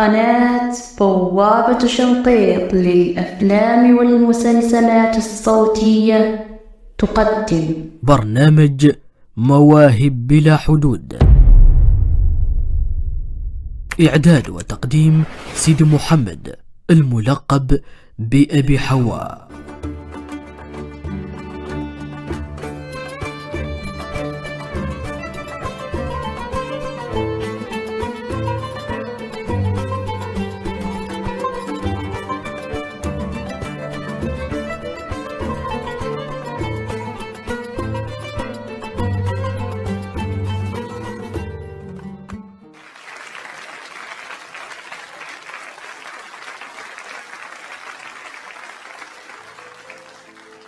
قناة بوابة شنقيط للأفلام والمسلسلات الصوتية تقدم برنامج مواهب بلا حدود. إعداد وتقديم سيد محمد الملقب بأبي حواء.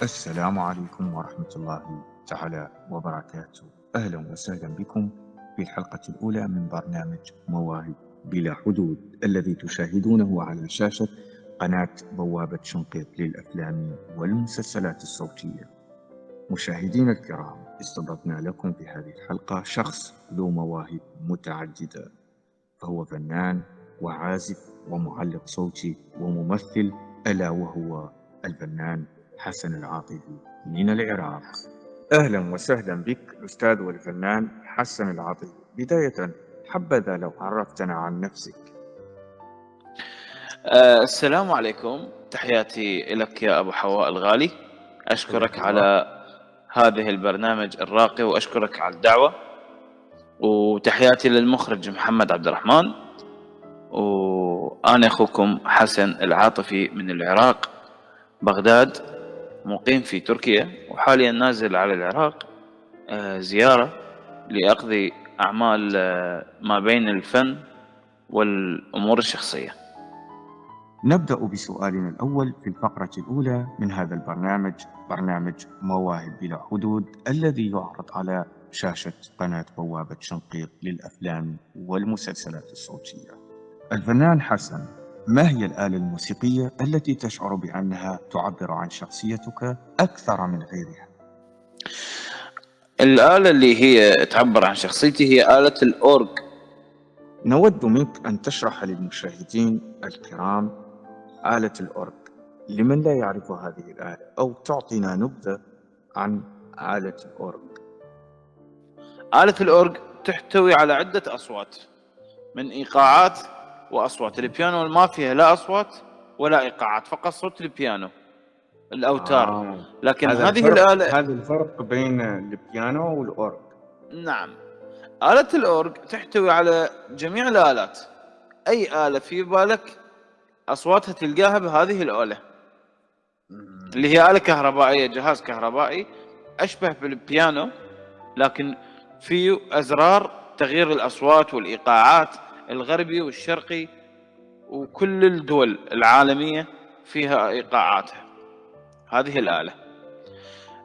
السلام عليكم ورحمة الله تعالى وبركاته. أهلا وسهلا بكم في الحلقة الأولى من برنامج مواهب بلا حدود الذي تشاهدونه على شاشة قناة بوابة شنقيط للأفلام والمسلسلات الصوتية. مشاهدينا الكرام، استضفنا لكم في هذه الحلقة شخص ذو مواهب متعددة، فهو فنان وعازف ومعلق صوتي وممثل، ألا وهو الفنان حسن العاطفي من العراق. أهلا وسهلا بك الأستاذ والفنان حسن العاطفي. بداية حبذا لو عرفتنا عن نفسك. السلام عليكم، تحياتي لك يا أبو حواء الغالي. أشكرك على هذه البرنامج الراقي وأشكرك على الدعوة، وتحياتي للمخرج محمد عبد الرحمن. وأنا أخوكم حسن العاطفي من العراق، بغداد، مقيم في تركيا، وحاليا نازل على العراق زيارة لأقضي أعمال ما بين الفن والأمور الشخصية. نبدأ بسؤالنا الأول في الفقرة الأولى من هذا البرنامج، برنامج مواهب بلا حدود الذي يعرض على شاشة قناة بوابة شنقيط للأفلام والمسلسلات الصوتية. الفنان حسن، ما هي الآلة الموسيقية التي تشعر بأنها تعبر عن شخصيتك أكثر من غيرها؟ الآلة اللي هي تعبر عن شخصيتي هي آلة الأورج. نود منك أن تشرح للمشاهدين الكرام آلة الأورج، لمن لا يعرف هذه الآلة، أو تعطينا نبذة عن آلة الأورج. آلة الأورج تحتوي على عدة أصوات، من إيقاعات وأصوات. البيانو ما فيها لا أصوات ولا إيقاعات، فقط صوت البيانو، الأوتار. لكن هذه الآلة، هذا الفرق بين البيانو والأورج. نعم، آلة الأورج تحتوي على جميع الآلات. أي آلة في بالك أصواتها تلقاها بهذه الآلة، اللي هي آلة كهربائية، جهاز كهربائي أشبه بالبيانو، لكن فيه أزرار تغيير الأصوات والإيقاعات، الغربي والشرقي، وكل الدول العالمية فيها إيقاعاتها هذه الآلة.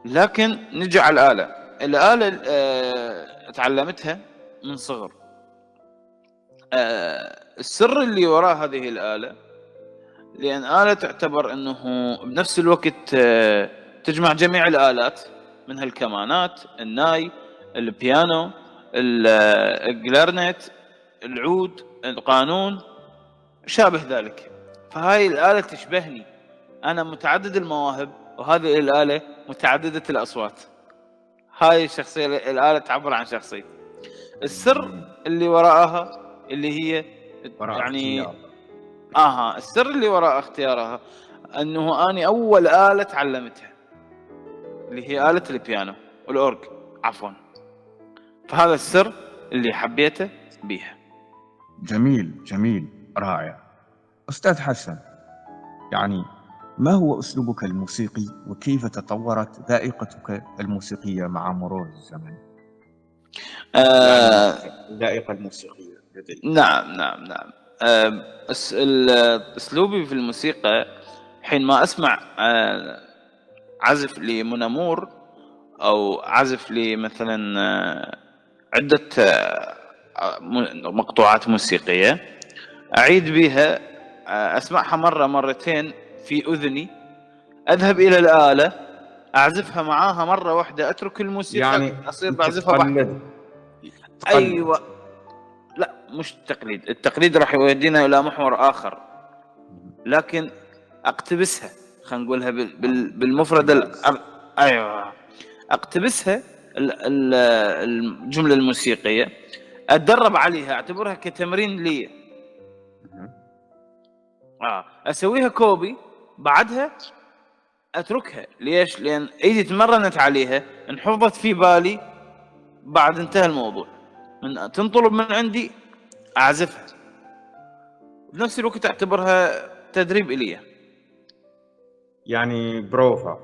لكن نجي على الآلة تعلمتها من صغر. السر اللي وراء هذه الآلة، لأن آلة تعتبر أنه بنفس الوقت تجمع جميع الآلات، منها الكمانات، الناي، البيانو، الكلارنت، العود، القانون، شابه ذلك. فهاي الآلة تشبهني، أنا متعدد المواهب، وهذه الآلة متعددة الأصوات. هاي الشخصية، الآلة تعبر عن شخصيتي. السر اللي وراءها اللي هي يعني السر اللي وراء اختيارها أنه أنا أول آلة تعلمتها اللي هي آلة البيانو والأورج، عفوا. فهذا السر اللي حبيته بيها. جميل جميل، رائع. أستاذ حسن، يعني ما هو أسلوبك الموسيقي، وكيف تطورت ذائقتك الموسيقية مع مرور الزمن؟ الذائقة الموسيقية لديك. نعم. أسلوبي في الموسيقى، حين ما أسمع عزف لمنامور أو عزف لي مثلا عدة مقطوعات موسيقية، أعيد بها، أسمعها مرة مرتين في أذني، أذهب إلى الآلة أعزفها معاها مرة واحدة، أترك الموسيقى، يعني أصير بعزفها بحدة. تقلد. أيوة، لا، مش التقليد راح يودينا الى محور اخر، لكن اقتبسها، خلينا نقولها بالمفرد ايوه، اقتبسها الجمله الموسيقيه، اتدرب عليها، اعتبرها كتمرين لي. اسويها كوبي، بعدها اتركها. ليش؟ لان ايدي تمرنت عليها، انحفظت في بالي، بعد انتهى الموضوع. من تنطلب من عندي اعزفها، بنفس الوقت اعتبرها تدريب الي. يعني بروفا.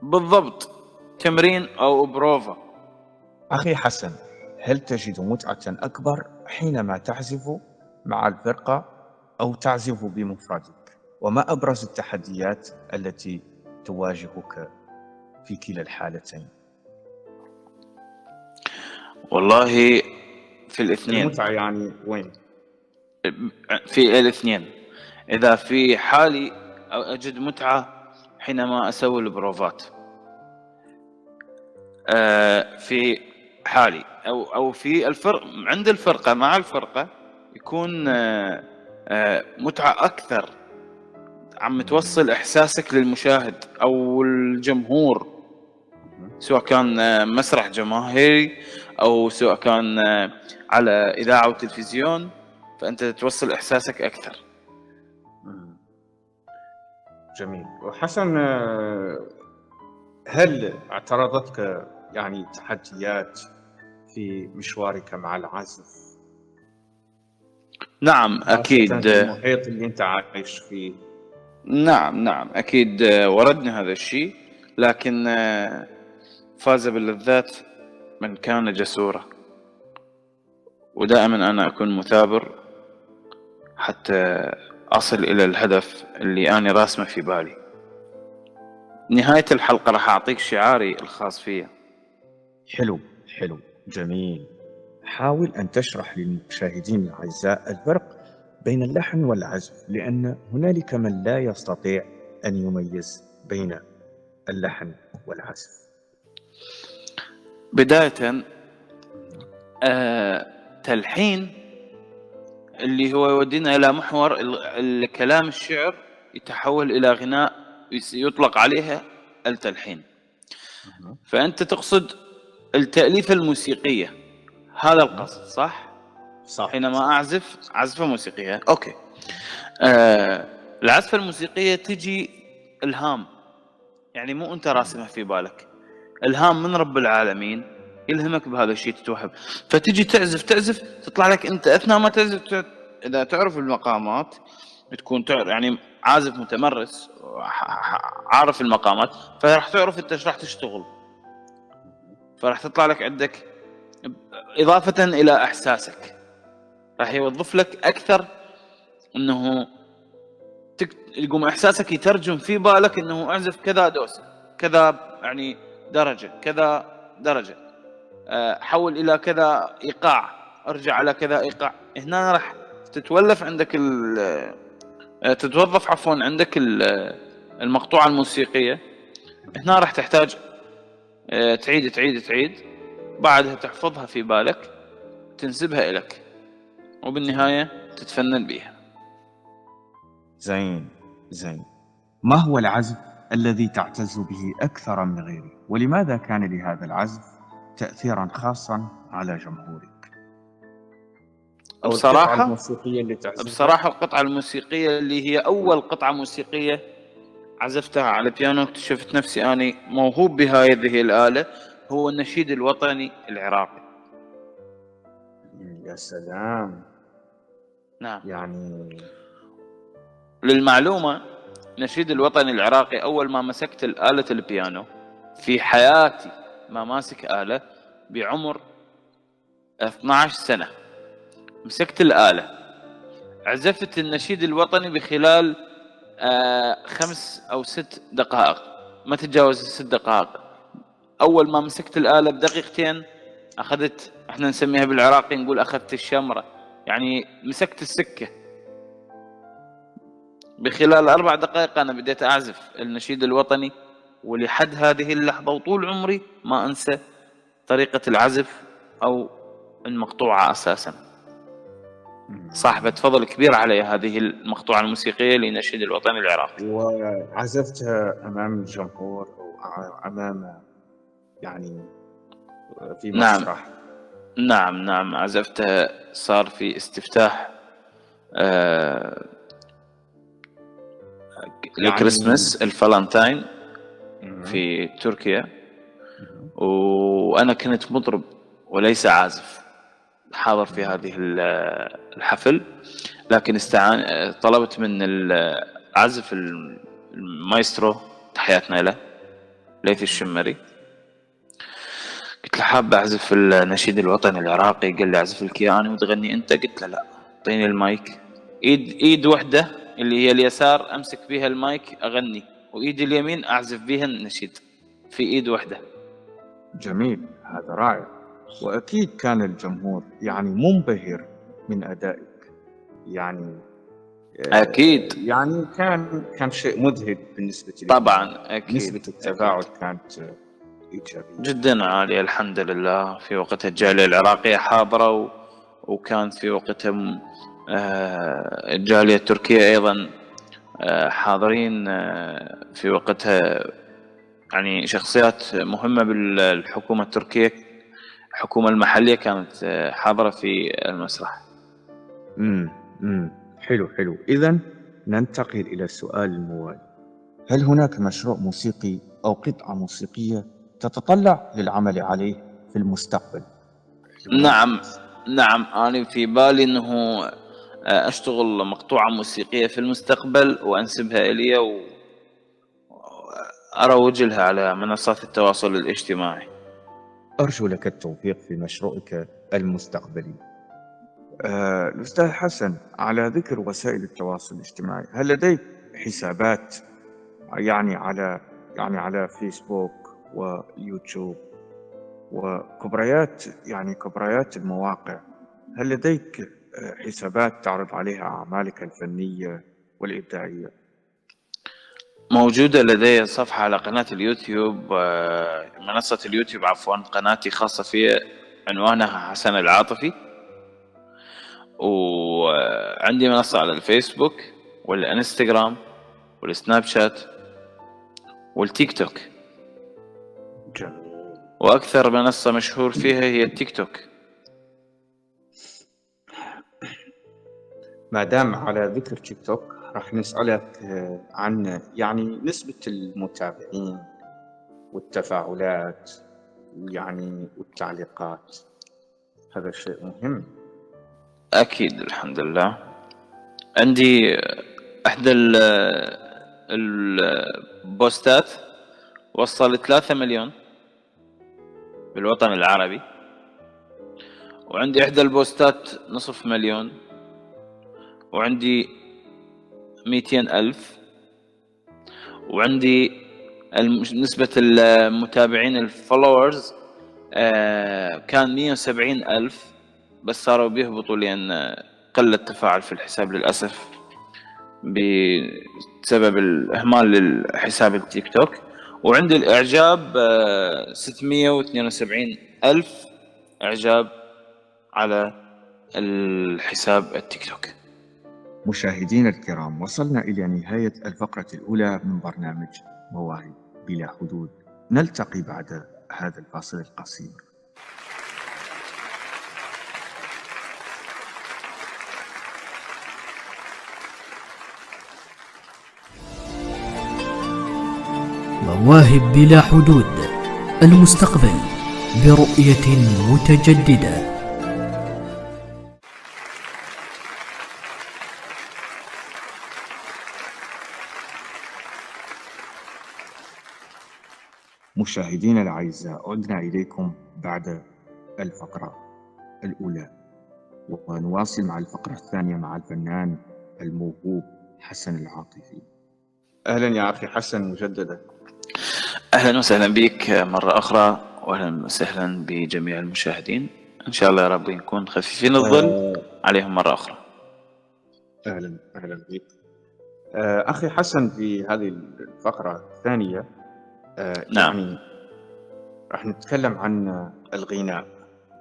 بالضبط، تمرين او بروفا. أخي حسن، هل تجد متعة أكبر حينما تعزف مع الفرقة أو تعزف بمفردك؟ وما أبرز التحديات التي تواجهك في كلا الحالتين؟ والله في الاثنين. المتعة يعني وين؟ في الاثنين. اذا في حالي اجد متعة حينما اسوي البروفات، في حالي او في الفرق عند الفرقة، مع الفرقة يكون متعة اكثر، عم توصل احساسك للمشاهد او الجمهور، سواء كان مسرح جماهيري او سواء كان على اذاعة وتلفزيون، فانت توصل احساسك اكثر. جميل. وحسن، هل اعترضتك يعني تحديات في مشوارك مع العزف؟ نعم اكيد. في المحيط اللي انت عايش فيه. نعم اكيد وردنا هذا الشيء، لكن فاز باللذات من كان جسورا. ودائما انا اكون مثابر حتى اصل الى الهدف اللي انا راسمه في بالي. نهاية الحلقة راح اعطيك شعاري الخاص فيا. حلو، جميل. حاول أن تشرح للمشاهدين الأعزاء الفرق بين اللحن والعزف، لأن هنالك من لا يستطيع أن يميز بين اللحن والعزف. بداية تلحين اللي هو يودينا إلى محور الكلام، الشعر يتحول إلى غناء يطلق عليها التلحين. فأنت تقصد التأليفة الموسيقية، هذا القصد صح؟ حينما أعزف عزفة موسيقية. أوكي. العزفة الموسيقية تجي إلهام، يعني مو أنت راسمها في بالك، إلهام من رب العالمين يلهمك بهذا الشيء، تتوهب، فتجي تعزف تطلع لك أنت أثناء ما تعزف. إذا تعرف المقامات تكون يعني عازف متمرس عارف المقامات، فراح تعرف أنت إيش راح تشتغل، فراح تطلع لك عندك إضافة إلى إحساسك، راح يوظف لك أكثر، إنه يقوم إحساسك يترجم في بالك إنه أعزف كذا دوس كذا، يعني درجة كذا درجة، حول إلى كذا إيقاع، أرجع على كذا إيقاع. هنا راح تتوظف عندك عندك المقطوعة الموسيقية. هنا راح تحتاج تعيد بعدها تحفظها في بالك، تنسبها إلك، وبالنهاية تتفنن بيها. زين. ما هو العزف الذي تعتز به أكثر من غيره؟ ولماذا كان لهذا العزف تأثيرا خاصا على جمهورك؟ بصراحة الموسيقية اللي تعزفها؟ بصراحة القطعة الموسيقية اللي هي أول قطعة موسيقية عزفتها على بيانو، اكتشفت نفسي أنا موهوب بهذه الآلة، هو النشيد الوطني العراقي. يا سلام. نعم. يعني للمعلومة، نشيد الوطني العراقي أول ما مسكت الآلة البيانو في حياتي، ما ماسك آلة بعمر 12 سنة، مسكت الآلة عزفت النشيد الوطني بخلال 5 أو 6 دقائق، ما تتجاوز 6 دقائق. أول ما مسكت الآلة بدقيقتين أخذت، احنا نسميها بالعراقي نقول أخذت الشمرة، يعني مسكت السكة. بخلال 4 دقائق أنا بديت أعزف النشيد الوطني، ولحد هذه اللحظة وطول عمري ما أنسى طريقة العزف أو المقطوعة أساسا. صاحبة فضل كبير علي هذه المقطوعة الموسيقية لنشيد الوطن العراقي. وعزفتها أمام الجمهور أو أمام يعني في نعم مسرح؟ نعم عزفتها، صار في استفتاح يعني الكريسماس الفالنتاين في تركيا، وأنا كنت مطرب وليس عازف حاضر في هذه الحفل، لكن طلبت من العازف المايسترو، تحياتنا له، ليث الشمري، قلت له حاب أعزف النشيد الوطني العراقي. قال لي أعزف لك إياه أنا وتغني أنت. قلت له لا، أعطيني المايك، إيد واحدة اللي هي اليسار أمسك بها المايك أغني، وإيدي اليمين أعزف بها النشيد في إيد واحدة. جميل، هذا رائع. وأكيد كان الجمهور يعني منبهر من أدائك، يعني أكيد يعني كان شيء مذهل بالنسبة لي. طبعا، أكيد نسبة التفاعل أكيد. كانت إيجابية جدا عالية الحمد لله. في وقتها الجالية العراقية حاضرة، وكان في وقتها الجالية التركية أيضا حاضرين في وقتها، يعني شخصيات مهمة بالحكومة التركية، الحكومة المحلية كانت حاضرة في المسرح. حلو. إذن ننتقل إلى السؤال الموالي: هل هناك مشروع موسيقي أو قطعة موسيقية تتطلع للعمل عليه في المستقبل؟ نعم أنا في بالي أنه أشتغل مقطوعة موسيقية في المستقبل وأنسبها إلي وأروج لها على منصات التواصل الاجتماعي. أرجو لك التوفيق في مشروعك المستقبلي. الأستاذ حسن، على ذكر وسائل التواصل الاجتماعي، هل لديك حسابات يعني على فيسبوك ويوتيوب وكبريات المواقع؟ هل لديك حسابات تعرض عليها أعمالك الفنية والإبداعية؟ موجودة لدي صفحة على قناة اليوتيوب، منصة اليوتيوب عفوا، قناتي خاصة في عنوانها حسن العاطفي، وعندي منصة على الفيسبوك والانستغرام والسناب شات والتيك توك. جميل. وأكثر منصة مشهور فيها هي التيك توك. ما دام على ذكر تيك توك، راح نسألك عن يعني نسبة المتابعين والتفاعلات يعني والتعليقات. هذا شيء مهم. أكيد الحمد لله. عندي إحدى البوستات وصل 3 مليون بالوطن العربي، وعندي إحدى البوستات 500,000، وعندي 200,000، وعندي نسبة المتابعين الفولورز كان 170,000، بس صاروا بيهبطوا لأن قل التفاعل في الحساب للأسف بسبب الإهمال للحساب التيك توك. وعندي الإعجاب 672,000 إعجاب على الحساب التيك توك. مشاهدينا الكرام، وصلنا إلى نهاية الفقرة الأولى من برنامج مواهب بلا حدود. نلتقي بعد هذا الفاصل القصير. مواهب بلا حدود، المستقبل برؤية متجددة. مشاهدينا الأعزاء، عدنا إليكم بعد الفقرة الأولى، ونواصل مع الفقرة الثانية مع الفنان الموهوب حسن العاطفي. أهلا يا أخي حسن مجددا. أهلا وسهلا بك مرة أخرى، وأهلا وسهلا بجميع المشاهدين. إن شاء الله يا رب نكون خفيفين الظل عليهم مرة أخرى. أهلا بك أخي حسن. في هذه الفقرة الثانية نعم. يعني راح نتكلم عن الغناء.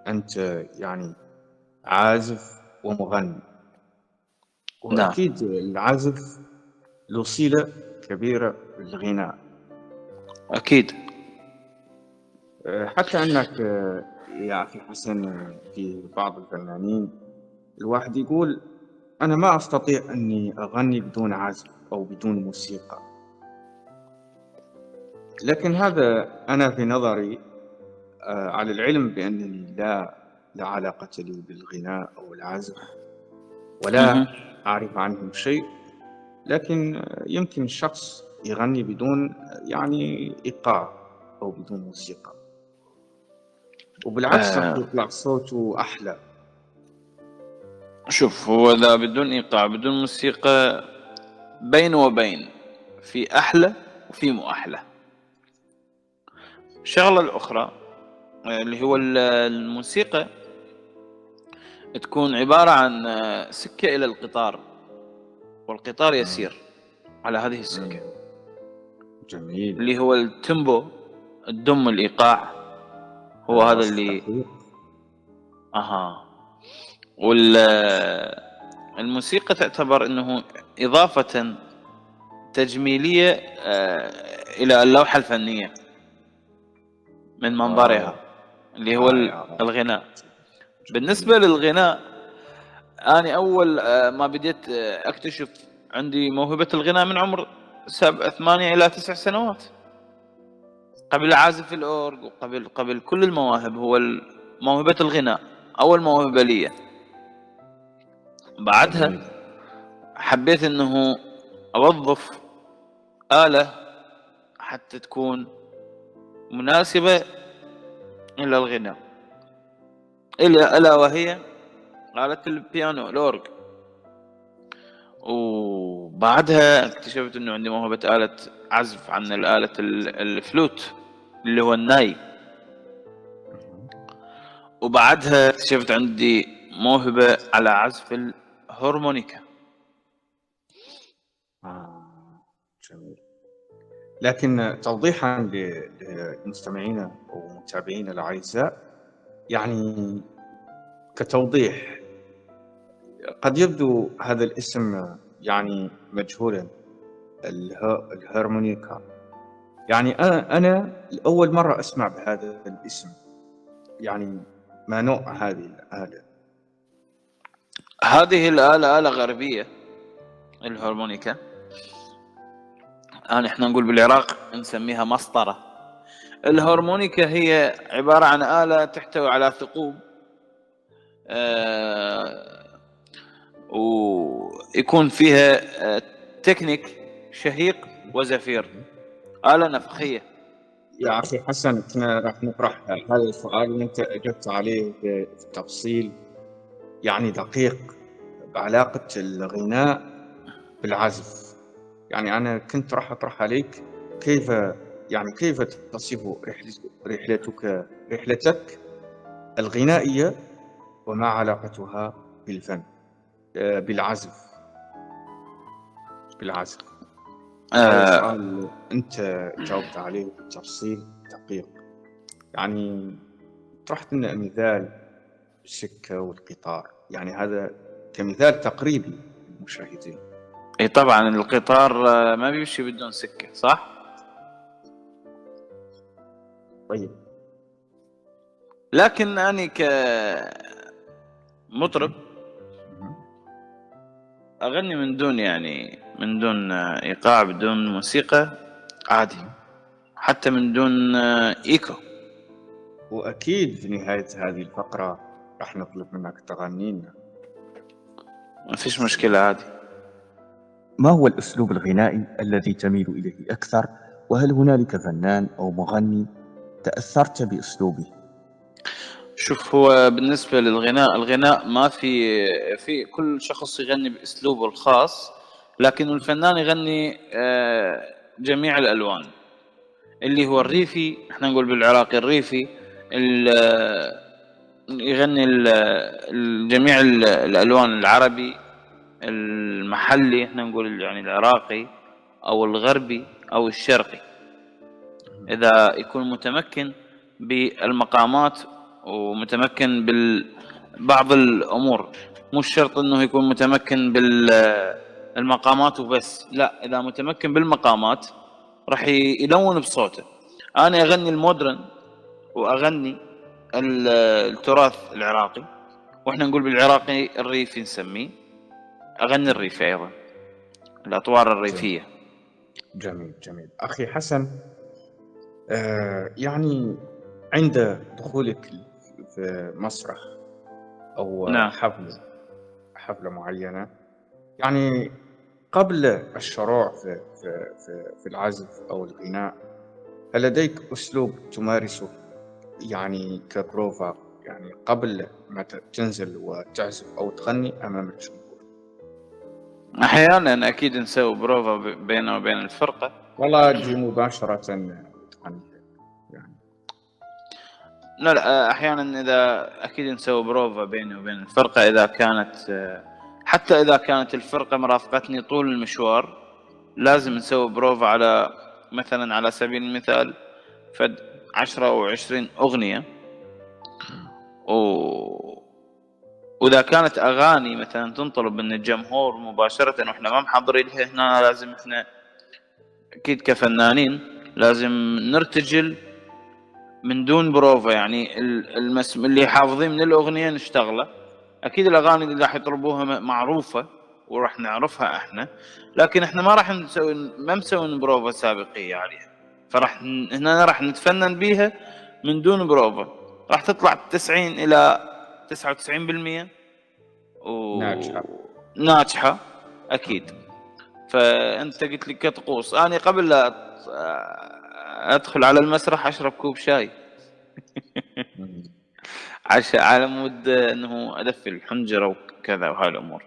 أنت يعني عازف ومغني، نعم. وأكيد العزف له صلة كبيرة بالغناء. أكيد. حتى أنك يا أخي حسن، في بعض الفنانين الواحد يقول أنا ما أستطيع أني أغني بدون عزف أو بدون موسيقى، لكن هذا أنا في نظري على العلم بأنني لا علاقة لي بالغناء أو العزف، ولا مهم. أعرف عنهم شيء، لكن يمكن الشخص يغني بدون يعني إيقاع أو بدون موسيقى، وبالعكس راح آه يطلع صوته أحلى. شوف، هو ذا بدون إيقاع بدون موسيقى بين وبين، في أحلى وفي مو أحلى. الشغلة الأخرى اللي هو الموسيقى تكون عبارة عن سكة إلى القطار، والقطار يسير على هذه السكة، جميل. اللي هو التمبو، الدم، الإيقاع، هو هذا اللي دقيق. والموسيقى تعتبر أنه إضافة تجميلية إلى اللوحة الفنية من منظرها، اللي هو رائع. الغناء. جميل. بالنسبة للغناء، أنا أول ما بديت أكتشف عندي موهبة الغناء من عمر 8 إلى 9 سنوات، قبل عازف الأورج وقبل كل المواهب. هو موهبة الغناء أول موهبة لي. بعدها جميل. حبيت أنه أوظف آلة حتى تكون مناسبة إلى الغناء، ألا وهي آلة البيانو، الأورج. وبعدها اكتشفت أنه عندي موهبة آلة عزف عن الآلة الفلوت اللي هو الناي. وبعدها اكتشفت عندي موهبة على عزف الهارمونيكا. جميل. لكن توضيحا لمستمعينا ومتابعينا الأعزاء، يعني كتوضيح، قد يبدو هذا الاسم يعني مجهولا، الهارمونيكا. يعني أنا لأول مرة أسمع بهذا الاسم، يعني ما نوع هذه الآلة؟ هذه الآلة آلة غربية، الهارمونيكا. احنا نقول بالعراق نسميها مسطرة. الهارمونيكا هي عبارة عن آلة تحتوي على ثقوب، ويكون فيها تكنيك شهيق وزفير، آلة نفخية. يا أخي حسن، كنا راح نطرح هذا السؤال وأنت أجبت عليه بتفصيل يعني دقيق، بعلاقة الغناء بالعزف. يعني أنا كنت راح أطرح عليك كيف تصف رحلتك الغنائية، وما علاقتها بالفن، بالعزف. هذا آه، سؤال أنت جاوبت عليه بتفصيل دقيق، يعني طرحت لنا مثال السكة والقطار، يعني هذا كمثال تقريبي للمشاهدين. اي طبعا القطار ما بيمشي بدون سكة، صح؟ طيب. لكن أنا كمطرب أغني من دون إيقاع، بدون موسيقى، عادي، حتى من دون إيكو. وأكيد في نهاية هذه الفقرة راح نطلب منك تغني لنا. ما فيش مشكلة، عادي. ما هو الأسلوب الغنائي الذي تميل إليه أكثر؟ وهل هنالك فنان أو مغني تأثرت بأسلوبه؟ شوف، هو بالنسبة للغناء، الغناء ما في كل شخص يغني بأسلوبه الخاص، لكن الفنان يغني جميع الألوان، اللي هو الريفي، احنا نقول بالعراقي الريفي، يغني جميع الألوان، العربي، المحلي، احنا نقول يعني العراقي، أو الغربي أو الشرقي، إذا يكون متمكن بالمقامات ومتمكن ببعض الأمور. مو شرط انه يكون متمكن بالمقامات وبس، لا، اذا متمكن بالمقامات راح يلون بصوته. انا اغني المودرن واغني التراث العراقي، واحنا نقول بالعراقي الريفي نسميه، اغني الريفي ايضا، الاطوار الريفيه. جميل جميل. أخي حسن، يعني عند دخولك في مسرح أو نعم. حفلة معينة، يعني قبل الشروع في العزف أو الغناء، هل لديك أسلوب تمارسه يعني كبروفا، يعني قبل ما تنزل وتعزف أو تغني أمام الجمهور؟ احيانا اكيد نسوي بروفا بيننا وبين الفرقه. والله تجي مباشرة تغني يعني. لا لا، احيانا اذا اكيد نسوي بروفا بيني وبين الفرقه، اذا كانت حتى اذا كانت الفرقه مرافقتني طول المشوار لازم نسوي بروفا، على مثلا على سبيل المثال فد 10 أو 20 أغنية. وإذا كانت أغاني مثلا تنطلب من الجمهور مباشرة وإحنا ما محضرين لها، هنا لازم إحنا أكيد كفنانين لازم نرتجل من دون بروفا، يعني اللي حافظين من الأغنية نشتغله. أكيد الأغاني اللي راح يطلبوها معروفة وراح نعرفها إحنا، لكن إحنا ما راح ما مسوين بروفا سابقية عليها، هنا راح نتفنن بيها من دون بروفا. راح تطلع 90 إلى 99% ناجحة. ناجحة أكيد. فأنت قلت لي كطقوس، أنا قبل لا أدخل على المسرح أشرب كوب شاي عشان على مود أنه أدفي الحنجرة وكذا وهاي الأمور.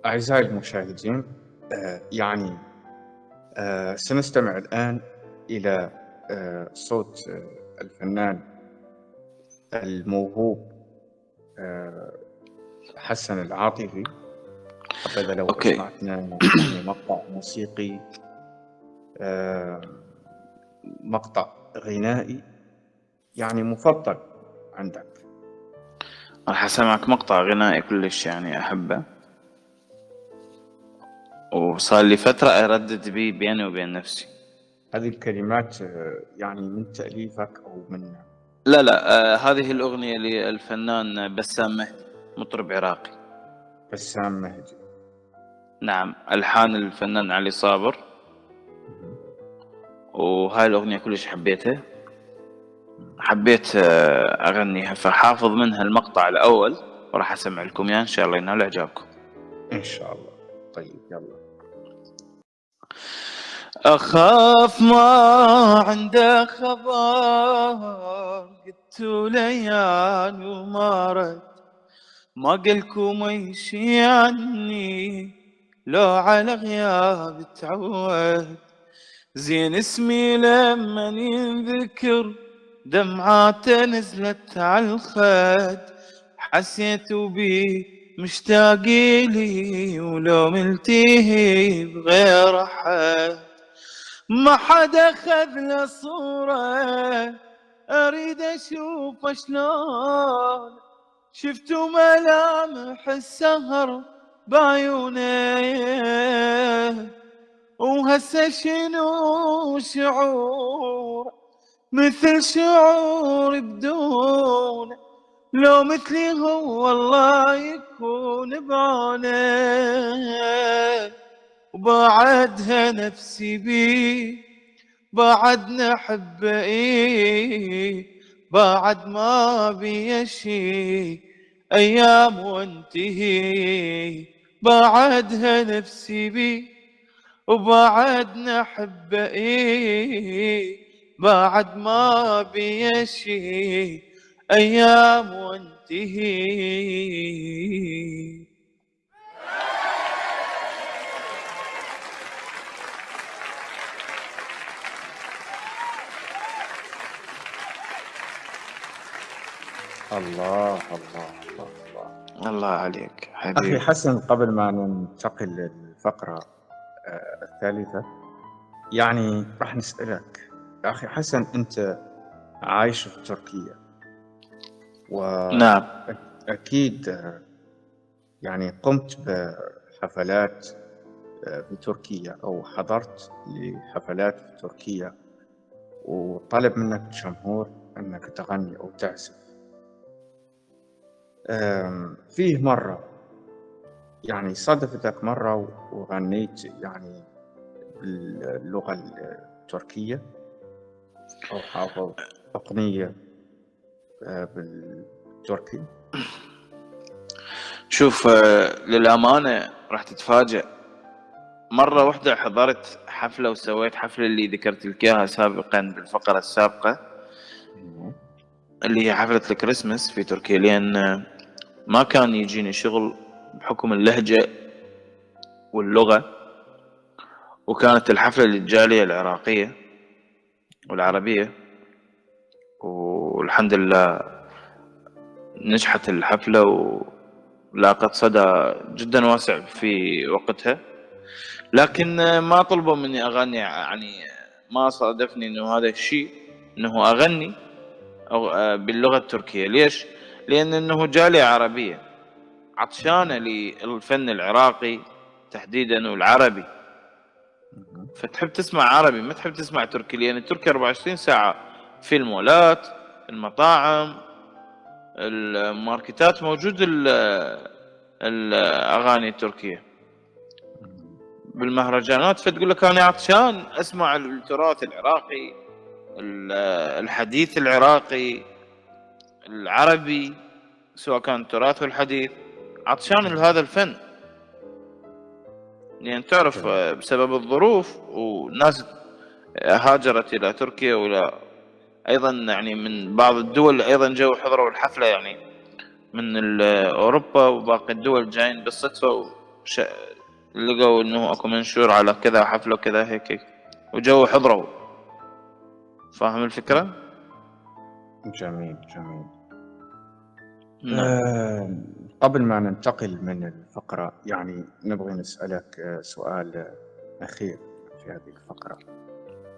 أعزائي المشاهدين، يعني سنستمع الآن إلى صوت الفنان الموهوب حسن العاطفي. حبذا لو أوكي. أسمعتنا يعني مقطع موسيقي، مقطع غنائي يعني مفضل عندك. راح أسمعك مقطع غنائي كلش يعني أحبه، وصار لي فترة أردد بيه بيني وبين نفسي. هذه الكلمات يعني من تأليفك أو من؟ لا لا، هذه الأغنية للفنان بسام مهدي، مطرب عراقي. بسام مهدي. نعم، ألحان الفنان علي صابر، وهاي الأغنية كلش حبيتها، حبيت أغنيها، فحافظ منها المقطع الأول وراح أسمع لكم إياه إن شاء الله ينال إعجابكم. إن شاء الله. طيب يلا. أخاف ما عنده خبر، قلت ليان وما رد، ما قلكم يشي عني لو على غياب تعود، زين اسمي لما ينذكر دمعاته نزلت على الخد، حسيت بي مشتاق لي ولو ملتهي بغير أحد، ما حد أخذ له صورة أريد أشوف شلون، شفتوا ملامح السهر بعيونه، وهسه شنو شعور مثل شعور بدون، لو مثلي هو والله يكون بعونه، وبعدها نفسي بيه بعد نحبه بعد ما بيشي أيام وانتهي، بعدها نفسي بيه وبعد نحبه بعد ما بيشي أيام وانتهي. الله الله الله الله. الله عليك أخي حبيبي. حسن، قبل ما ننتقل للفقرة الثالثة، يعني راح نسألك أخي حسن، أنت عايش في تركيا نعم. وأكيد يعني قمت بحفلات في تركيا أو حضرت لحفلات في تركيا وطلب منك الجمهور أنك تغني أو تعزف. فيه مرة يعني صادف ذاك مرة وغنيت يعني باللغة التركية أو حافظ أغنية بالتركي. شوف، للأمانة راح تتفاجأ. مرة واحدة حضرت حفلة وسويت حفلة اللي ذكرت لك إياها سابقا بالفقرة السابقة، اللي هي حفلة الكريسماس في تركيا، لأن ما كان يجيني شغل بحكم اللهجة واللغة، وكانت الحفلة للجالية العراقية والعربية، والحمد لله نجحت الحفلة ولاقت صدى جدا واسع في وقتها. لكن ما طلبوا مني أغني، يعني ما صادفني إنه هذا الشيء إنه أغني أو باللغة التركية. ليش؟ لأن إنه جالية عربية عطشانة للفن العراقي تحديدا والعربي، فتحب تسمع عربي ما تحب تسمع تركي، لأن التركي 24 ساعة في المولات، المطاعم، الماركتات، موجود الأغاني التركية بالمهرجانات. فتقول لك أنا عطشان أسمع التراث العراقي، الحديث العراقي، العربي، سواء كان التراث والحديث، عطشان لهذا الفن. يعني تعرف بسبب الظروف والناس هاجرت إلى تركيا، وإلى أيضا يعني من بعض الدول أيضا جو حضروا الحفلة، يعني من أوروبا وباقي الدول جايين بالصدفة لقوا إنه أكو منشور على كذا حفلة وكذا هيك وجو حضروا. فاهم الفكرة؟ جميل جميل. نعم. قبل ما ننتقل من الفقرة يعني نبغي نسألك سؤال أخير في هذه الفقرة.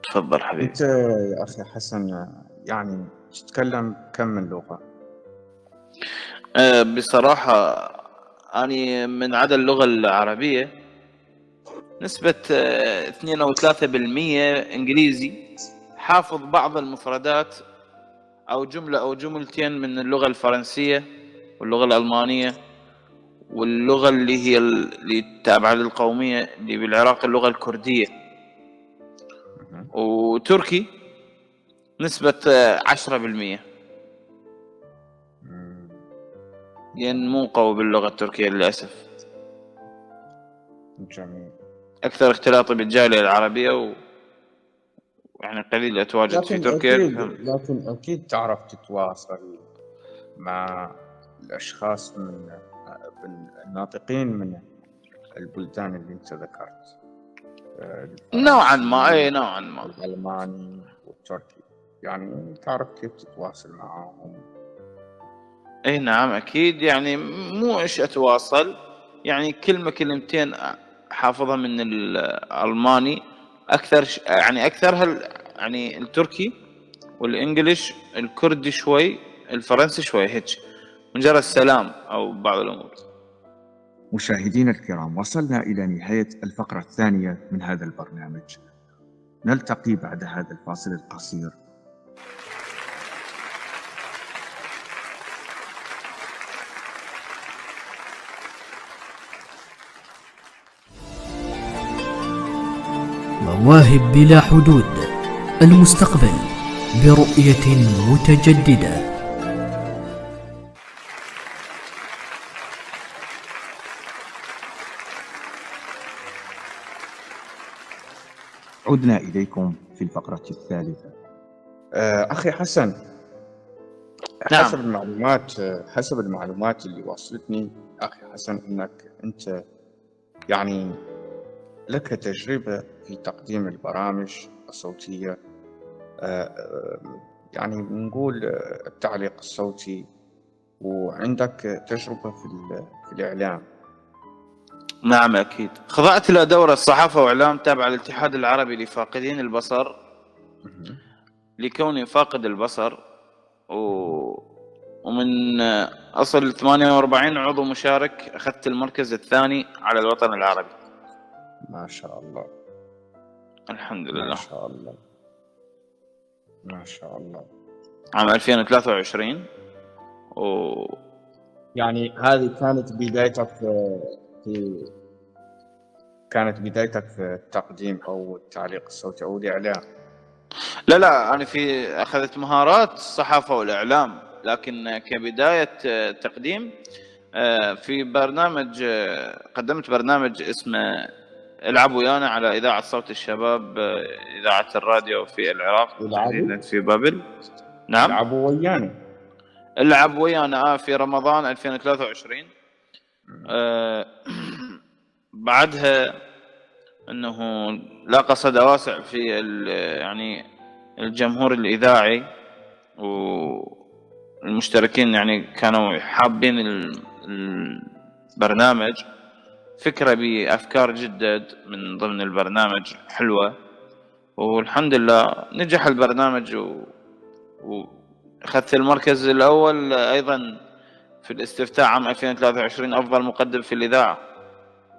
تفضل حبيبي. أنت يا أخي حسن يعني تتكلم كم من لغة؟ بصراحة أنا من عدا اللغة العربية نسبة 2 أو 3% إنجليزي، حافظ بعض المفردات أو جملة أو جملتين من اللغة الفرنسية واللغة الألمانية واللغة اللي هي اللي تابعة للقومية اللي بالعراق اللغة الكردية، وتركي نسبة 10%. لأن مو قوي باللغة التركية للأسف. جميل. أكثر اختلاطي بالجالية العربية يعني قليل أتواجد في تركيا. لكن أكيد تعرف تتواصل مع الأشخاص من الناطقين من البلدان اللي أنت ذكرت، نوعا ما، أي نوعا ما. الألماني والتركي، يعني تعرف كيف تتواصل معهم. أي نعم أكيد، يعني مو إيش أتواصل، يعني كلمة كلمتين حافظها من الألماني أكثر، يعني أكثرها يعني التركي والإنجليش، الكردي شوي، الفرنسي شوي، هيك مجرد السلام أو بعض الأمور. مشاهدينا الكرام، وصلنا إلى نهاية الفقرة الثانية من هذا البرنامج. نلتقي بعد هذا الفاصل القصير. مواهب بلا حدود، المستقبل برؤية متجددة. عدنا إليكم في الفقرة الثالثة. أخي حسن، نعم. حسب المعلومات اللي وصلتني أخي حسن أنك أنت يعني لك تجربة في تقديم البرامج الصوتية، يعني نقول التعليق الصوتي، وعندك تجربة في الإعلام. نعم أكيد، خضعت إلى دورة صحافة وإعلام تابعة للاتحاد العربي لفاقدين البصر، لكوني فاقد البصر ومن أصل 48 عضو مشارك أخذت المركز الثاني على الوطن العربي. ما شاء الله، الحمد ما لله. شاء الله، ما شاء الله. عام 2023 يعني هذه كانت بدايتك في كانت بدايتك في التقديم أو التعليق الصوتي أو الإعلام؟ لا أنا أخذت مهارات الصحافة والإعلام، لكن كبداية تقديم في برنامج، قدمت برنامج اسمه العب ويانا على إذاعة صوت الشباب، إذاعة الراديو في العراق، مدينة في بابل. نعم، العبوا ويانا. العب ويانا في رمضان 2023. بعدها انه لاقى صدى واسع في يعني الجمهور الاذاعي والمشتركين، يعني كانوا حابين البرنامج، فكرة بأفكار جدد من ضمن البرنامج حلوة، والحمد لله نجح البرنامج وأخذت المركز الأول أيضا في الاستفتاء عام 2023 أفضل مقدم في الإذاعة.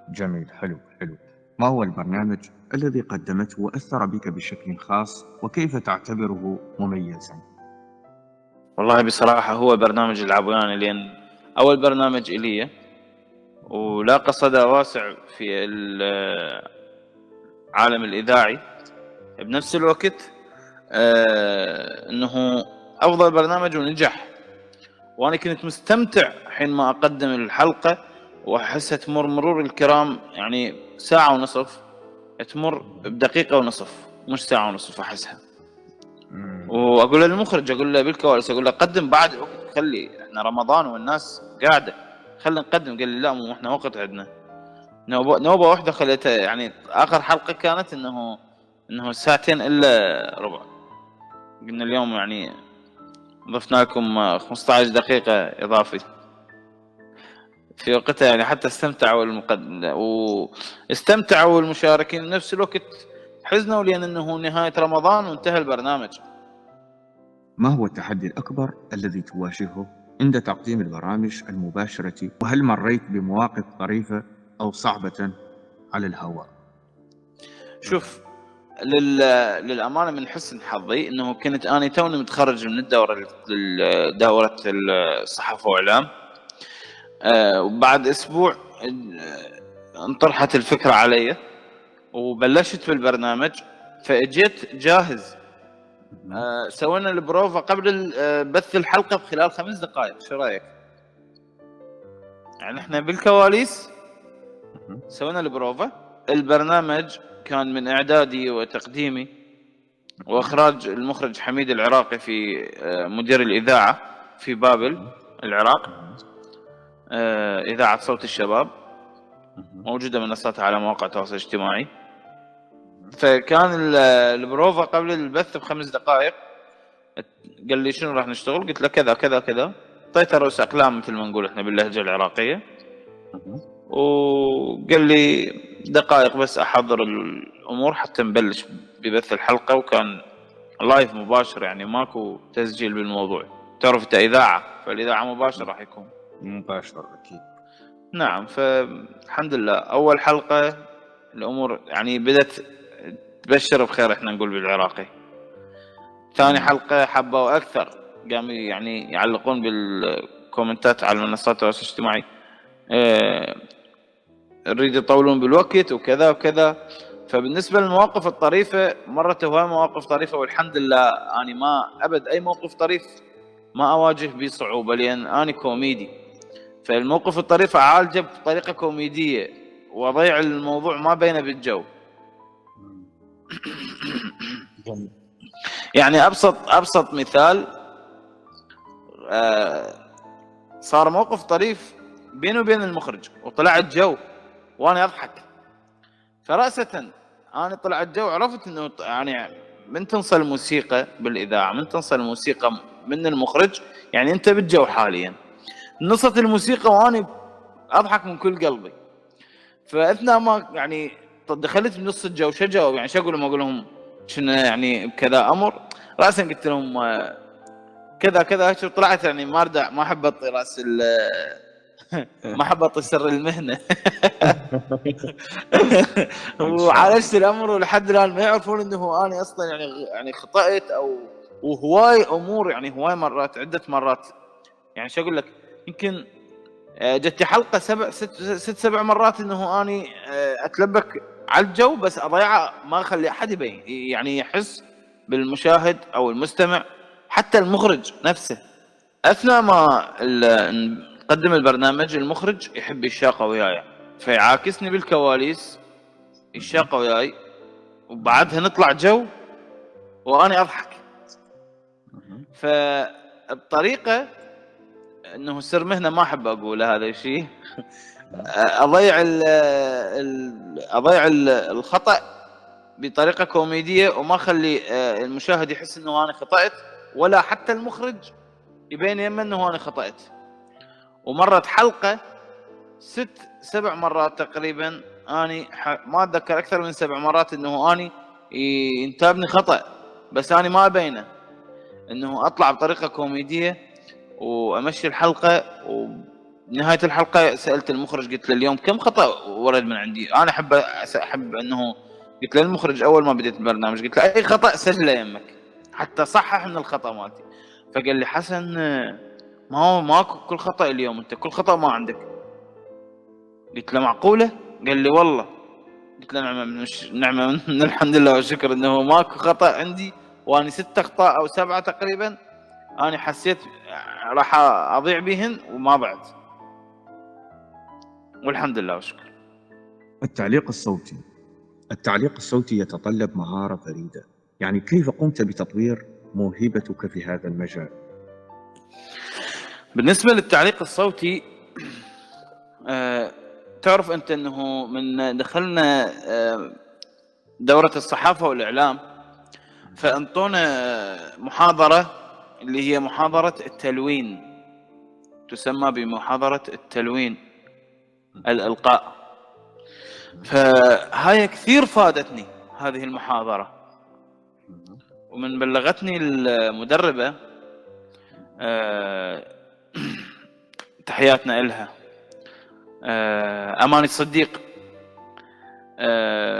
جميل، حلو حلو. ما هو البرنامج الذي قدمته وأثر بك بشكل خاص وكيف تعتبره مميزا؟ والله بصراحة هو برنامج العب ويانا، لأن أول برنامج إلي ولاقى صدى واسع في العالم الإذاعي، بنفس الوقت أنه أفضل برنامج ونجح، وأنا كنت مستمتع حينما أقدم الحلقة، وأحسها تمر مرور الكرام، يعني ساعة ونصف تمر بدقيقة ونصف، مش ساعة ونصف أحسها. وأقول للمخرج، أقول له بالكواليس، أقول له قدم بعد وقت، خلي إحنا رمضان والناس قاعدة، خلينا نقدم. قال لي لا، مو إحنا وقت عندنا نوبة واحدة خليتها، يعني آخر حلقة كانت إنه ساعتين إلا ربع. قلنا اليوم يعني ضفنا لكم 15 دقيقة إضافي في وقتها، يعني حتى واستمتعوا المشاركين بنفس الوقت، حزنوا لأن إنه نهاية رمضان وانتهى البرنامج. ما هو التحدي الأكبر الذي تواجهه عند تقديم البرامج المباشرة، وهل مريت بمواقف طريفة أو صعبة على الهواء؟ شوف، للأمانة من حسن حظي إنه كنت أنا توني متخرج من دورة الصحافة وإعلام، وبعد أسبوع انطرحت الفكرة علي وبلشت بالبرنامج، فأجيت جاهز. سوينا البروفا قبل بث الحلقة بخلال 5 دقائق. شو رأيك؟ يعني احنا بالكواليس سوينا البروفا. البرنامج كان من إعدادي وتقديمي وإخراج المخرج حميد العراقي، في مدير الإذاعة في بابل العراق، إذاعة صوت الشباب، موجودة منصاتها على مواقع التواصل الاجتماعي. فكان البروفا قبل البث ب5 دقائق. قال لي شنو راح نشتغل؟ قلت له كذا كذا كذا، اعطيته رؤوس أقلام مثل ما نقول احنا باللهجة العراقية، وقال لي دقائق بس أحضر الأمور حتى نبلش ببث الحلقة. وكان لايف مباشر، يعني ماكو تسجيل بالموضوع، تعرف انت إذاعة، فالإذاعة مباشر راح يكون مباشر أكيد. نعم. فالحمد لله أول حلقة الأمور يعني بدأت تبشر بخير، احنا نقول بالعراقي. ثاني حلقة حبوا أكثر، قاموا يعني يعلقون بالكومنتات على منصات التواصل الاجتماعي، نريد يطولون بالوقت وكذا وكذا. فبالنسبة للمواقف الطريفة، مرت هواي مواقف طريفة، والحمد لله أنا ما أبد أي موقف طريف ما أواجه به صعوبة، لأن أنا كوميدي. فالموقف الطريف أعالجه بطريقة كوميدية وأضيع الموضوع ما بينه بالجو. يعني أبسط مثال، صار موقف طريف بيني وبين المخرج وطلع الجو وأنا أضحك، فرأسة أنا طلع الجو عرفت إنه يعني من تنصل الموسيقى بالإذاعة، من تنصل الموسيقى من المخرج، يعني أنت بالجو حاليا. نصت الموسيقى وأنا أضحك من كل قلبي. فأثناء ما يعني دخلت بنص الجو شجوا، يعني شو أقول لهم؟ شنو يعني بكذا أمر؟ رأسا قلت لهم كذا كذا شو طلعت يعني ما احب اطي راس ما احب اطي سر المهنه. إن شاء وعالجت الامر ولحد الان ما يعرفون انه انا اصلا يعني خطأت او وهواي امور يعني هواي مرات عده مرات. يعني شو اقول لك، يمكن جتني حلقه 7 مرات انه اني اتلبك على الجو بس اضيعه، ما اخلي احد يبين يعني يحس بالمشاهد او المستمع، حتى المخرج نفسه اثناء ما نقدم البرنامج المخرج يحب يشاقه وياي، فيعاكسني بالكواليس يشاقه وياي، وبعدها نطلع جو واني اضحك. فبطريقه انه سر مهنه ما احب اقوله هذا الشيء. اضيع الخطأ بطريقه كوميديه وما اخلي المشاهد يحس انه انا خطأت، ولا حتى المخرج يبين يمه انه انا خطأت. ومرت حلقه 7 مرات تقريبا، اني ما اتذكر اكثر من 7 مرات انه اني ينتابني خطأ بس اني ما ابينه، انه اطلع بطريقه كوميديه وامشي الحلقه. ونهايه الحلقه سالت المخرج قلت له اليوم كم خطأ ورد من عندي. انا احب انه قلت له المخرج اول ما بديت البرنامج قلت له اي خطأ سجله يمك حتى صحح من الخطأ مالتي. فقال لي حسن ما هو ماكو كل خطأ اليوم، انت كل خطأ ما عندك. قلت له معقوله؟ قال لي والله. قلت له نعمه من الحمد لله والشكر انه ماكو خطأ عندي، واني 6 اخطاء او 7 تقريبا انا حسيت راح اضيع بهن وما بعد، والحمد لله والشكر. التعليق الصوتي يتطلب مهارة فريدة، يعني كيف قمت بتطوير موهبتك في هذا المجال؟ بالنسبة للتعليق الصوتي تعرف أنت أنه من دخلنا دورة الصحافة والإعلام فأنطونا محاضرة اللي هي محاضرة التلوين، تسمى بمحاضرة التلوين الإلقاء. فهاي كثير فادتني هذه المحاضرة، ومن بلغتني المدربة تحياتنا إلها أماني الصديق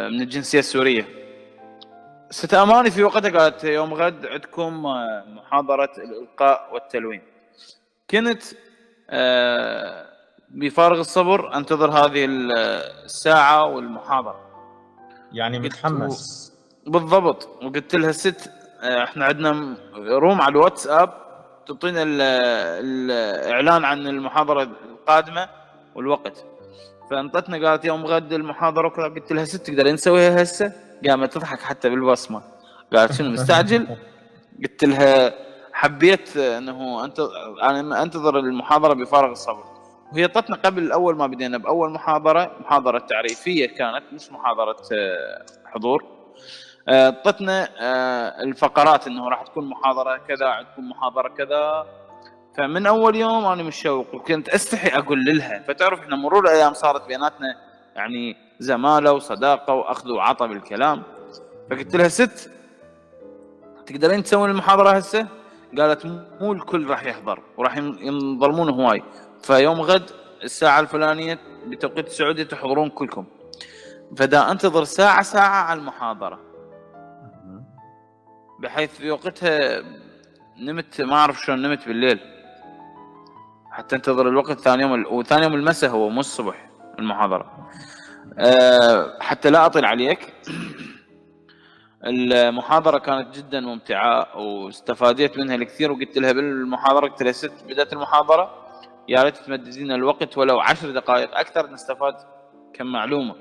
من الجنسية السورية. ست أماني في وقتها قالت يوم غد عندكم محاضرة الإلقاء والتلوين. كنت بفارغ الصبر أنتظر هذه الساعة والمحاضرة، يعني متحمس بالضبط. وقلت لها ست احنا عندنا روم على الواتساب تعطينا الإعلان عن المحاضرة القادمة والوقت. فانطتنا قالت يوم غد المحاضرة وكذا. قلت لها ست تقدرين نسويها هسه؟ قامت تضحك حتى بالبصمة، قالت شنو مستعجل؟ قلت لها حبيت انه انا انتظر المحاضرة بفارغ الصبر. وهي طتنا قبل اول ما بدينا باول محاضرة تعريفية كانت، مش محاضرة حضور. طتنا الفقرات انه راح تكون محاضرة كذا، عندكم محاضرة كذا. فمن اول يوم انا متشوق وكنت استحي اقول لها. فتعرف احنا مرور الايام صارت بيناتنا يعني زماله وصداقه واخذ وعطى بالكلام. فقلت لها ست تقدرين تسوين المحاضره هسه؟ قالت مو الكل راح يحضر وراح ينظلمون هواي، فيوم غد الساعه الفلانيه بتوقيت السعوديه تحضرون كلكم، فدا انتظر ساعه على المحاضره. بحيث في وقتها نمت، ما اعرف شلون نمت بالليل حتى انتظر الوقت ثاني يوم. وثاني يوم المساء هو مو الصبح المحاضرة. حتى لا أطيل عليك المحاضرة كانت جدا ممتعة واستفادت منها الكثير. وقلت لها بالمحاضرة، قلت لها ست بدأت المحاضرة يا ريت تمددين الوقت ولو 10 دقائق أكثر نستفاد كم معلومة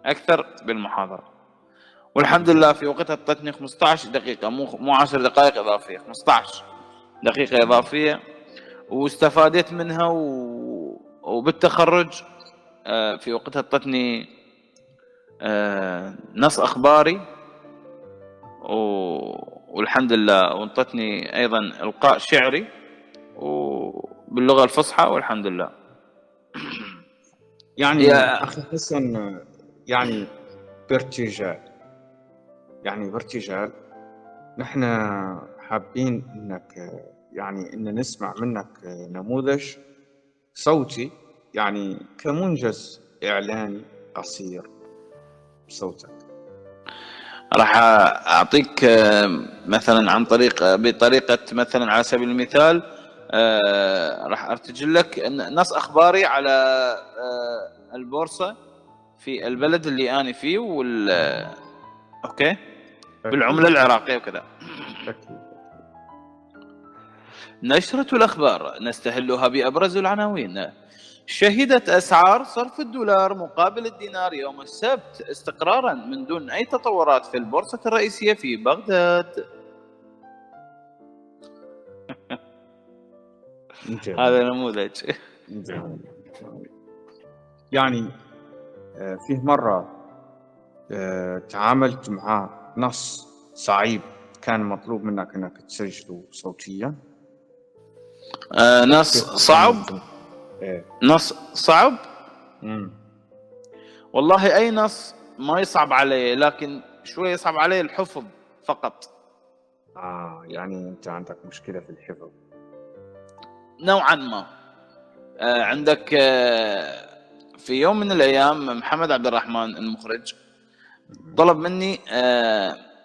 أكثر بالمحاضرة. والحمد لله في وقتها اعطتني 15 دقيقة مو 10 دقائق إضافية، 15 دقيقة إضافية، واستفادت منها. وبالتخرج في وقتها اعطتني نص اخباري والحمد لله، وانطتني ايضا القاء شعري وباللغه الفصحى والحمد لله. يعني يا اخي حسن، يعني بارتجال نحن حابين انك يعني إن نسمع منك نموذج صوتي، يعني كمنجز إعلاني قصير بصوتك. راح اعطيك مثلا عن طريق بطريقه، مثلا على سبيل المثال راح ارتجل لك نص اخباري على البورصه في البلد اللي انا فيه اوكي، بالعمله العراقيه وكذا. أكيد. نشرة الأخبار نستهلها بأبرز العناوين. شهدت أسعار صرف الدولار مقابل الدينار يوم السبت استقرارا من دون أي تطورات في البورصة الرئيسية في بغداد. جميل. هذا نموذج. جميل. يعني فيه مرة تعاملت مع نص صعيب كان مطلوب منك أنك تسجله صوتيا. نص صعب. إيه. نص صعب. والله أي نص ما يصعب علي، لكن شوي يصعب علي الحفظ فقط. يعني أنت عندك مشكلة في الحفظ نوعا ما. عندك في يوم من الأيام محمد عبد الرحمن المخرج طلب مني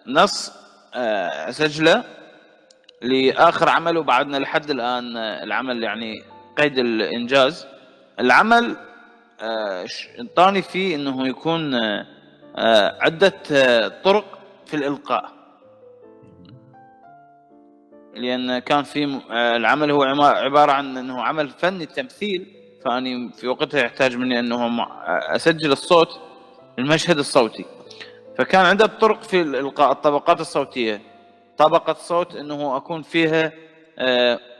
نص أسجله لآخر عمل، وبعدنا لحد الآن العمل يعني قيد الإنجاز. العمل انطاني فيه انه يكون عدة طرق في الإلقاء، لأن كان في العمل هو عبارة عن أنه عمل فني تمثيل، فأني في وقتها يحتاج مني أنه أسجل الصوت المشهد الصوتي. فكان عدة طرق في الإلقاء. الطبقات الصوتية، طبقة صوت أنه أكون فيها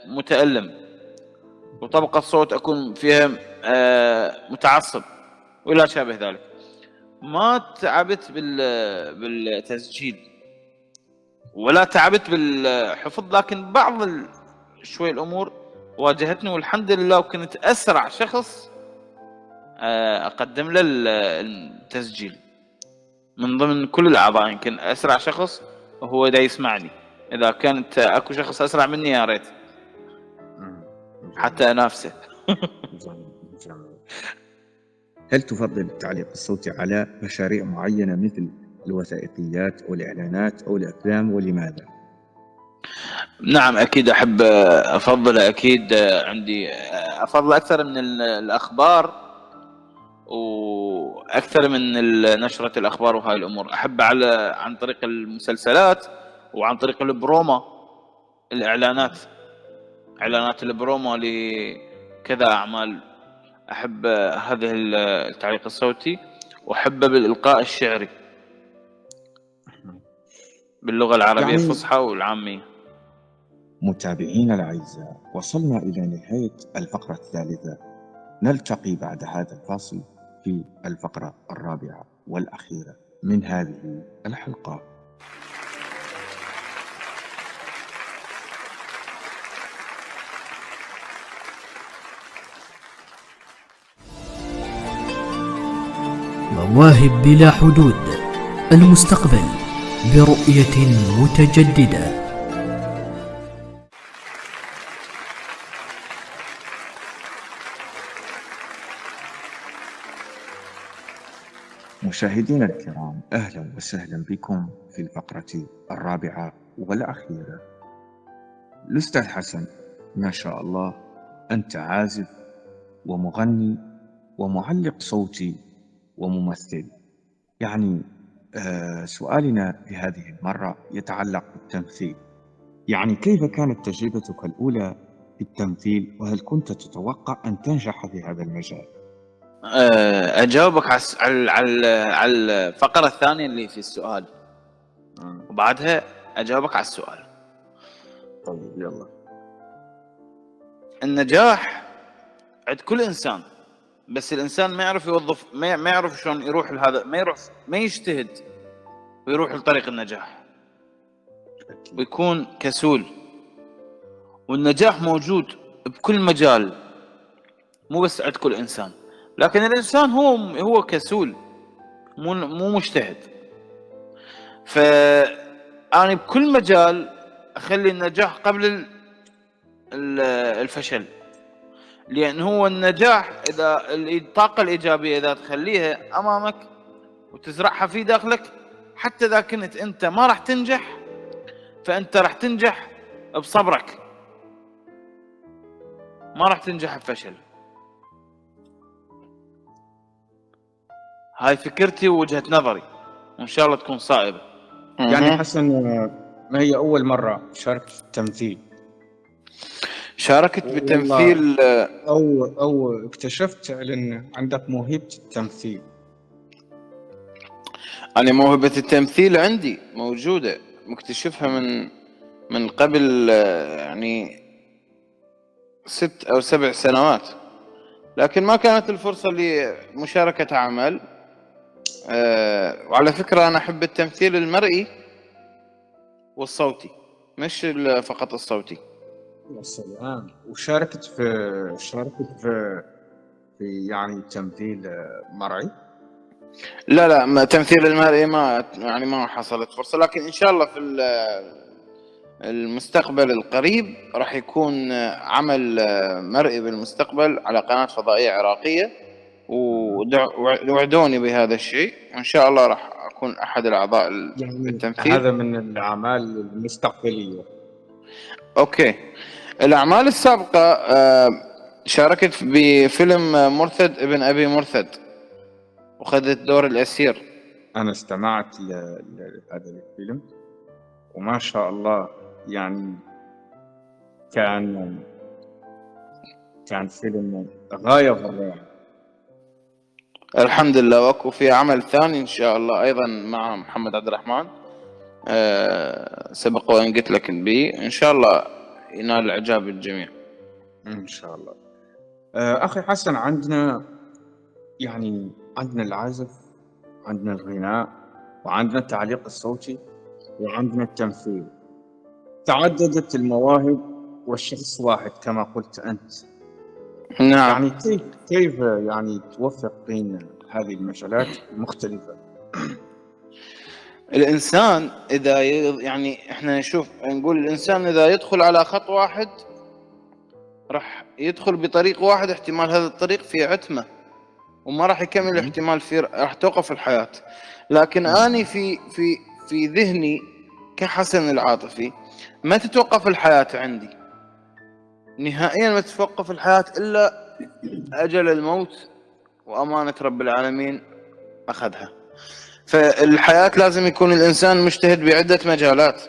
متألم، وطبقة صوت أكون فيها متعصب، ولا شابه ذلك. ما تعبت بالتسجيل ولا تعبت بالحفظ، لكن بعض شوي الأمور واجهتني، والحمد لله، وكنت أسرع شخص أقدم له التسجيل من ضمن كل الأعضاء. يمكن أسرع شخص وهو دا يسمعني. إذا كانت أكو شخص أسرع مني يا ريت حتى أنافسه. هل تفضل التعليق الصوتي على مشاريع معينة مثل الوثائقيات أو الإعلانات أو الأفلام، ولماذا؟ نعم أكيد أحب أفضل. أكيد عندي أفضل أكثر من الأخبار وأكثر من نشرة الأخبار وهاي الأمور. أحب عن طريق المسلسلات وعن طريق البرومو، الإعلانات، إعلانات البرومو لكذا أعمال. أحب هذه التعليق الصوتي، وأحب بالإلقاء الشعري باللغة العربية يعني الفصحى والعامية. متابعينا الأعزاء، وصلنا إلى نهاية الفقرة الثالثة. نلتقي بعد هذا الفاصل في الفقرة الرابعة والأخيرة من هذه الحلقة. مواهب بلا حدود، المستقبل برؤية متجددة. مشاهدينا الكرام، أهلا وسهلا بكم في الفقرة الرابعة والأخيرة. الأستاذ حسن، ما شاء الله أنت عازف ومغني ومعلق صوتي وممثل. يعني سؤالنا في هذه المرة يتعلق بالتمثيل. يعني كيف كانت تجربتك الأولى في التمثيل، وهل كنت تتوقع أن تنجح في هذا المجال؟ أجاوبك على الفقرة الثانية اللي في السؤال، وبعدها أجاوبك على السؤال. طيب يلا. النجاح عند كل إنسان، بس الإنسان ما يعرف يوظف، ما يعرف شلون يروح لهذا، ما يجتهد ويروح لطريق النجاح، ويكون كسول. والنجاح موجود بكل مجال، مو بس عند كل إنسان، لكن الإنسان هو كسول، مو مجتهد. فأنا بكل مجال أخلي النجاح قبل الفشل، لأن هو النجاح إذا الطاقة الإيجابية إذا تخليها أمامك وتزرعها في داخلك، حتى إذا كنت أنت ما راح تنجح فأنت راح تنجح بصبرك، ما راح تنجح بفشل. هاي فكرتي ووجهة نظري، وإن شاء الله تكون صائبة. يعني حسن، ما هي أول مرة شاركت في التمثيل؟ شاركت بالتمثيل أو اكتشفت أن عندك موهبة التمثيل؟ أنا موهبة التمثيل عندي موجودة، مكتشفها من قبل يعني 6 أو 7 سنوات، لكن ما كانت الفرصة لمشاركة عمل. وعلى فكرة أنا أحب التمثيل المرئي والصوتي، مش فقط الصوتي. يا سلام. وشاركت في يعني تمثيل مرئي؟ لا تمثيل المرئي ما حصلت فرصة، لكن إن شاء الله في المستقبل القريب راح يكون عمل مرئي بالمستقبل على قناة فضائية عراقية، ووعدوني بهذا الشيء، وإن شاء الله راح أكون أحد الأعضاء يعني بالتمثيل. هذا من الأعمال المستقبلية. أوكي. الأعمال السابقة شاركت بفيلم مرثد ابن أبي مرثد، وخذت دور الأسير. أنا استمعت لهذا الفيلم وما شاء الله، يعني كان فيلم غاية في الروعة. الحمد لله. وكو في عمل ثاني إن شاء الله أيضا مع محمد عبد الرحمن، سبق وأن قلت لك به، إن شاء الله ينال إعجاب الجميع إن شاء الله. أخي حسن، عندنا العزف، عندنا الغناء، وعندنا التعليق الصوتي، وعندنا التمثيل. تعددت المواهب والشخص واحد كما قلت أنت. نعم. يعني كيف يعني توفق بين هذه المجالات المختلفة؟ الإنسان إذا يعني إحنا نقول الإنسان إذا يدخل على خط واحد راح يدخل بطريق واحد، احتمال هذا الطريق فيه عتمة وما راح يكمل، احتمال راح توقف الحياة. لكن أنا في ذهني كحسن العاطفي ما تتوقف الحياة عندي نهائيا، ما تتوقف الحياة إلا أجل الموت وأمانة رب العالمين أخذها. فالحياة لازم يكون الإنسان مجتهد بعدة مجالات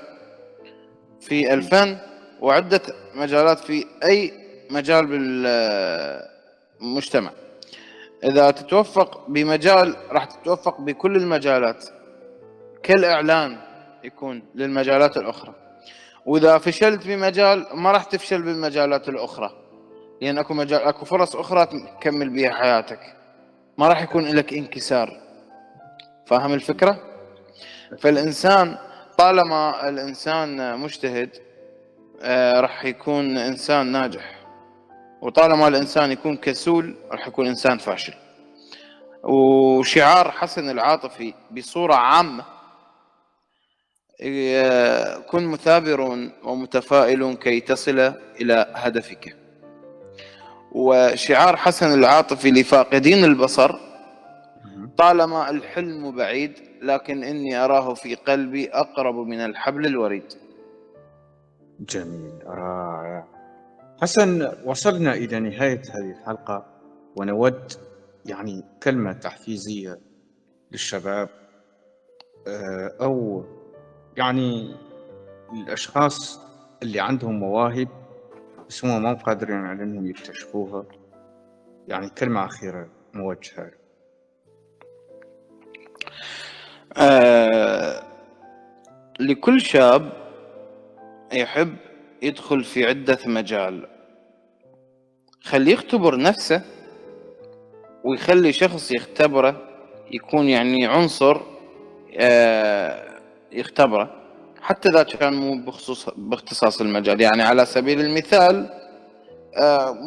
في الفن، وعدة مجالات في أي مجال بالمجتمع. إذا تتوفق بمجال راح تتوفق بكل المجالات، كالإعلان يكون للمجالات الأخرى. وإذا فشلت بمجال ما راح تفشل بالمجالات الأخرى، لأن أكو فرص أخرى تكمل بها حياتك، ما راح يكون لك انكسار. فاهم الفكرة؟ فالإنسان طالما الإنسان مجتهد راح يكون إنسان ناجح، وطالما الإنسان يكون كسول راح يكون إنسان فاشل. وشعار حسن العاطفي بصورة عامة كن مثابر ومتفائل كي تصل إلى هدفك. وشعار حسن العاطفي لفاقدين البصر طالما الحلم بعيد لكن إني أراه في قلبي أقرب من الحبل الوريد. جميل، رائع. حسن، وصلنا إلى نهاية هذه الحلقة، ونود يعني كلمة تحفيزية للشباب، أو يعني الأشخاص اللي عندهم مواهب بس هم ما قادرين على أنهم يكتشفوها. يعني كلمة أخيرة موجهة. لكل شاب يحب يدخل في عدة مجال، خليه يختبر نفسه ويخلي شخص يختبره، يكون يعني عنصر يختبره، حتى إذا كان مو باختصاص المجال. يعني على سبيل المثال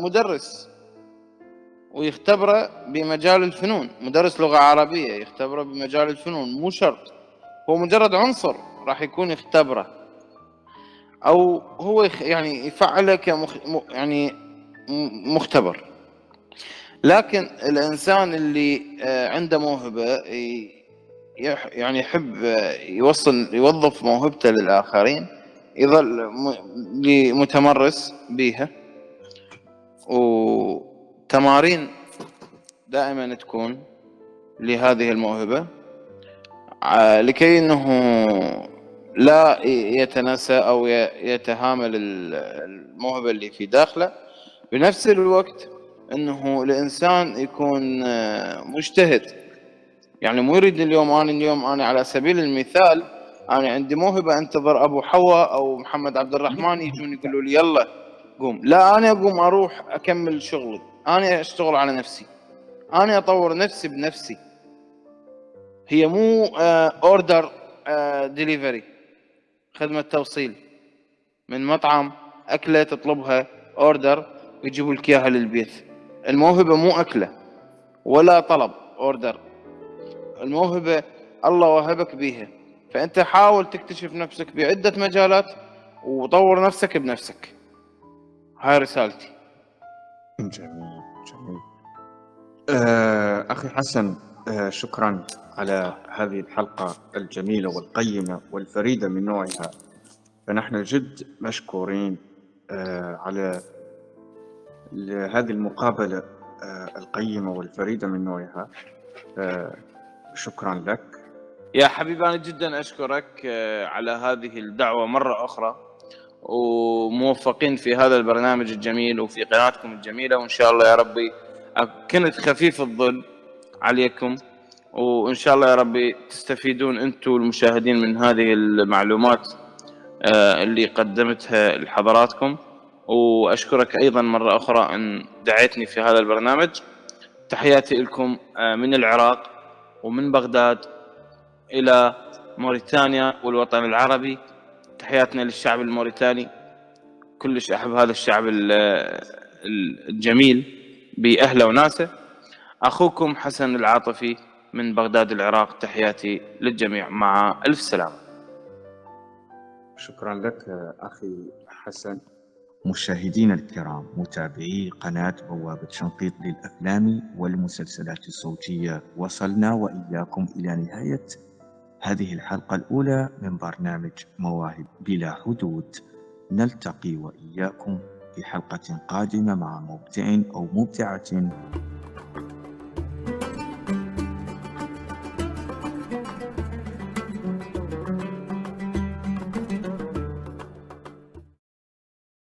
مدرس ويختبره بمجال الفنون، مدرس لغة عربية يختبره بمجال الفنون، مو شرط، هو مجرد عنصر راح يكون يختبره. أو هو يعني يفعله يعني مختبر. لكن الإنسان اللي عنده موهبة يعني يحب يوظف موهبته للآخرين، يظل متمرس بيها، وتمارين دائما تكون لهذه الموهبة لكي أنه لا يتناسى أو يتهامل الموهبة اللي في داخله. بنفس الوقت أنه الإنسان يكون مجتهد، يعني مو يريد اليوم أنا على سبيل المثال أنا عندي موهبة أنتظر أبو حواء أو محمد عبد الرحمن يجون يقولوا لي يلا قوم. لا، أنا أقوم أروح أكمل شغلي، أنا أشتغل على نفسي، أنا أطور نفسي بنفسي. هي مو اوردر ديليفري، خدمة توصيل من مطعم، أكلة تطلبها اوردر يجيبوا لك إياها للبيت. الموهبة مو أكلة ولا طلب اوردر، الموهبة الله وهبك بيها، فأنت حاول تكتشف نفسك بعدة مجالات وطور نفسك بنفسك. هاي رسالتي. جميل جميل. أخي حسن، شكرا على هذه الحلقة الجميلة والقيمة والفريدة من نوعها. فنحن جد مشكورين على هذه المقابلة القيمة والفريدة من نوعها. شكرا لك يا حبيبي، أنا جدا أشكرك على هذه الدعوة مرة أخرى، وموفقين في هذا البرنامج الجميل وفي قناتكم الجميلة، وإن شاء الله يا ربي كنت خفيف الظل عليكم، وإن شاء الله يا ربي تستفيدون أنتم المشاهدين من هذه المعلومات اللي قدمتها لحضراتكم. وأشكرك أيضا مرة أخرى أن دعيتني في هذا البرنامج. تحياتي لكم من العراق ومن بغداد إلى موريتانيا والوطن العربي. تحياتنا للشعب الموريتاني، كلش أحب هذا الشعب الجميل بأهله وناسه. أخوكم حسن العاطفي من بغداد العراق، تحياتي للجميع، مع ألف سلامة. شكرا لك أخي حسن. مشاهدينا الكرام، متابعي قناة بوابة شنقيط للأفلام والمسلسلات الصوتية، وصلنا وإياكم إلى نهاية هذه الحلقة الأولى من برنامج مواهب بلا حدود. نلتقي وإياكم في حلقة قادمة مع مبدع أو مبدعة